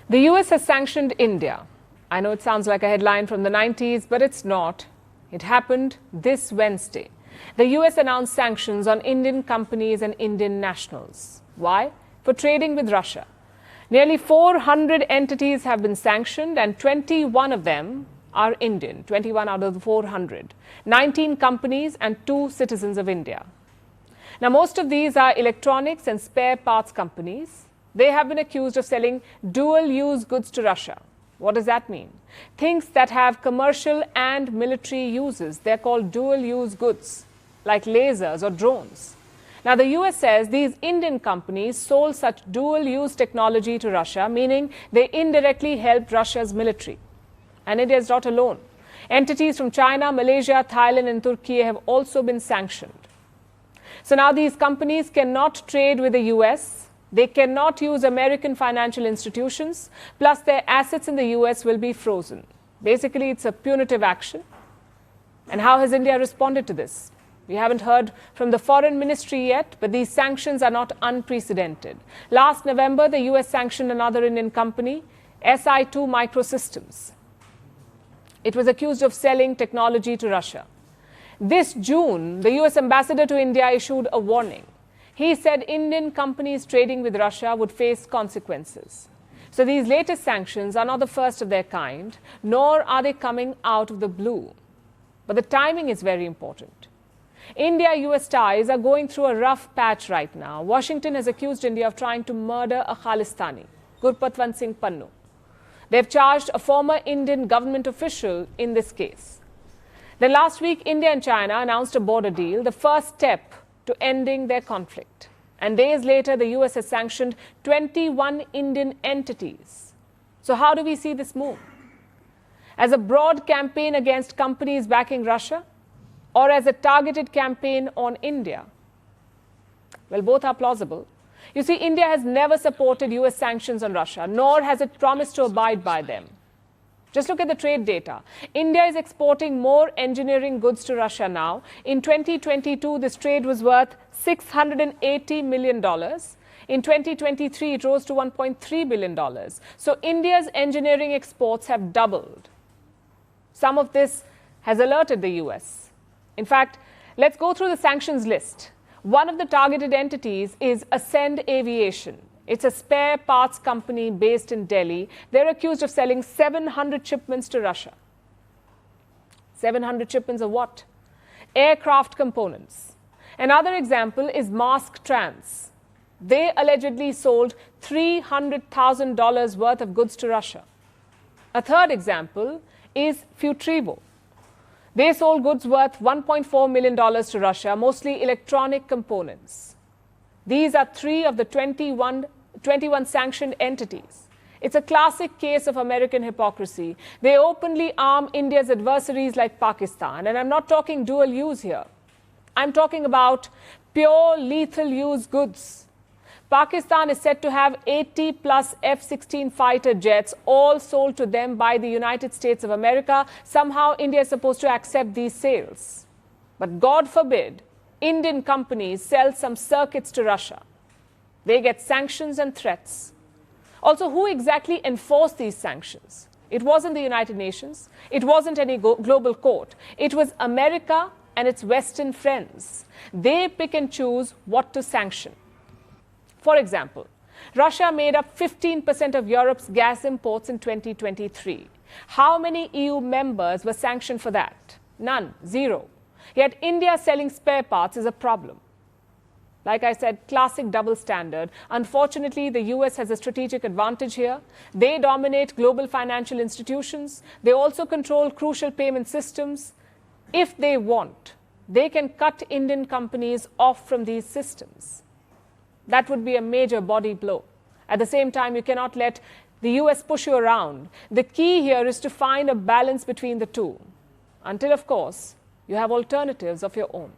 The US has sanctioned India. I know it sounds like a headline from the 90s, but it's not. It happened this Wednesday. The US announced sanctions on Indian companies and Indian nationals. Why? For trading with Russia. Nearly 400 entities have been sanctioned and 21 of them are Indian, 21 out of the 400. 19 companies and 2 citizens of India. Now, most of these are electronics and spare parts companies. They have been accused of selling dual-use goods to Russia. What does that mean? Things that have commercial and military uses. They're called dual-use goods, like lasers or drones. Now, the US says these Indian companies sold such dual-use technology to Russia, meaning they indirectly helped Russia's military. And India is not alone. Entities from China, Malaysia, Thailand and Turkey have also been sanctioned. So now these companies cannot trade with the US. They cannot use American financial institutions, plus their assets in the US will be frozen. Basically, it's a punitive action. And how has India responded to this? We haven't heard from the foreign ministry yet, but these sanctions are not unprecedented. Last November, the US sanctioned another Indian company, SI2 Microsystems. It was accused of selling technology to Russia. This June, the US ambassador to India issued a warning. He said Indian companies trading with Russia would face consequences. So these latest sanctions are not the first of their kind, nor are they coming out of the blue. But the timing is very important. India-US ties are going through a rough patch right now. Washington has accused India of trying to murder a Khalistani, Gurpatwant Singh Pannu. They've charged a former Indian government official in this case. Then last week, India and China announced a border deal, the first step to ending their conflict. And days later, the US has sanctioned 21 Indian entities. So how do we see this move? As a broad campaign against companies backing Russia, or as a targeted campaign on India? Well, both are plausible. You see, India has never supported US sanctions on Russia, nor has it promised to abide by them. Just look at the trade data. India is exporting more engineering goods to Russia now. In 2022, this trade was worth $680 million. In 2023, it rose to $1.3 billion. So India's engineering exports have doubled. Some of this has alerted the US. In fact, let's go through the sanctions list. One of the targeted entities is Ascend Aviation. It's a spare parts company based in Delhi. They're accused of selling 700 shipments to Russia. 700 shipments of what? Aircraft components. Another example is Maersk Trans. They allegedly sold $300,000 worth of goods to Russia. A third example is Futrivo. They sold goods worth $1.4 million to Russia, mostly electronic components. These are 3 of the 21 sanctioned entities. It's a classic case of American hypocrisy. They openly arm India's adversaries like Pakistan. And I'm not talking dual use here. I'm talking about pure lethal use goods. Pakistan is said to have 80 plus F-16 fighter jets, all sold to them by the United States of America. Somehow, India is supposed to accept these sales. But God forbid, Indian companies sell some circuits to Russia. They get sanctions and threats. Also, who exactly enforced these sanctions? It wasn't the United Nations. It wasn't any global court. It was America and its Western friends. They pick and choose what to sanction. For example, Russia made up 15% of Europe's gas imports in 2023. How many EU members were sanctioned for that? None, 0. Yet India selling spare parts is a problem. Like I said, classic double standard. Unfortunately, the US has a strategic advantage here. They dominate global financial institutions. They also control crucial payment systems. If they want, they can cut Indian companies off from these systems. That would be a major body blow. At the same time, you cannot let the US push you around. The key here is to find a balance between the two. Until, of course, you have alternatives of your own.